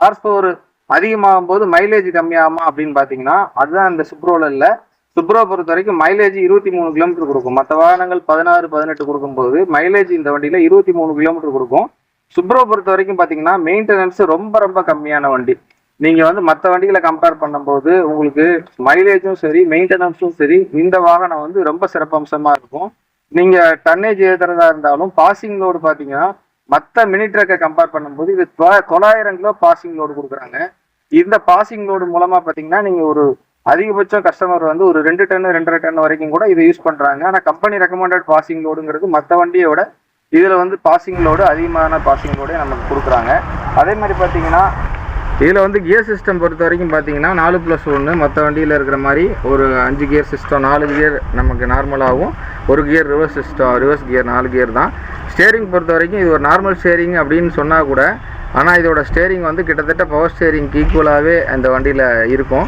Horse power அதிகமாகும் போது mileage கம்மியாகுமா அப்படின்னு பார்த்தீங்கன்னா அதுதான் இந்த சுப்ரோல இல்லை. சுப்ரோ பொறுத்த வரைக்கும் மைலேஜ் 23 கிலோமீட்டர் கொடுக்கும். மற்ற வாகனங்கள் 16-18 கொடுக்கும்போது மைலேஜ் இந்த வண்டியில் 23 கிலோமீட்டர் கொடுக்கும். சுப்ரோ பொறுத்த வரைக்கும் பார்த்தீங்கன்னா மெயின்டெனன்ஸ் ரொம்ப ரொம்ப கம்மியான வண்டி. நீங்கள் வந்து மற்ற வண்டிகளை கம்பேர் பண்ணும்போது உங்களுக்கு மைலேஜும் சரி மெயின்டெனன்ஸும் சரி இந்த வாகனம் வந்து ரொம்ப சிறப்பம்சமாக இருக்கும். நீங்கள் டன்னேஜ் ஏற்றுறதா இருந்தாலும் பாசிங் லோடு பார்த்தீங்கன்னா மற்ற மினி ட்ரக்கை கம்பேர் பண்ணும்போது இது 900 கிலோ பாசிங் லோடு கொடுக்குறாங்க. இந்த பாசிங் லோடு மூலமாக பார்த்தீங்கன்னா நீங்கள் ஒரு அதிகபட்சம் கஸ்டமர் வந்து ஒரு 2 டன் 2.5 டன் வரைக்கும் கூட இதை யூஸ் பண்ணுறாங்க. ஆனால் கம்பெனி ரெக்கமெண்டட் பாசிங் லோடுங்கிறது மற்ற வண்டியோட இதில் வந்து பாசிங் லோடு அதிகமான பாசிங் லோடே நமக்கு கொடுக்குறாங்க. அதே மாதிரி பார்த்தீங்கன்னா இதில் வந்து கியர் சிஸ்டம் பொறுத்த வரைக்கும் பார்த்தீங்கன்னா 4+1 மற்ற வண்டியில் இருக்கிற மாதிரி ஒரு 5 கியர் சிஸ்டம், 4 கியர் நமக்கு நார்மலாகவும், ஒரு gear reverse system, reverse gear 4 gear தான். ஸ்டேரிங் பொறுத்த வரைக்கும் இது ஒரு நார்மல் ஸ்டேரிங் அப்படின்னு சொன்னால் கூட ஆனால் இதோட ஸ்டேரிங் வந்து கிட்டத்தட்ட பவர் ஸ்டேரிங்க்கு ஈக்குவலாகவே அந்த வண்டியில் இருக்கும்.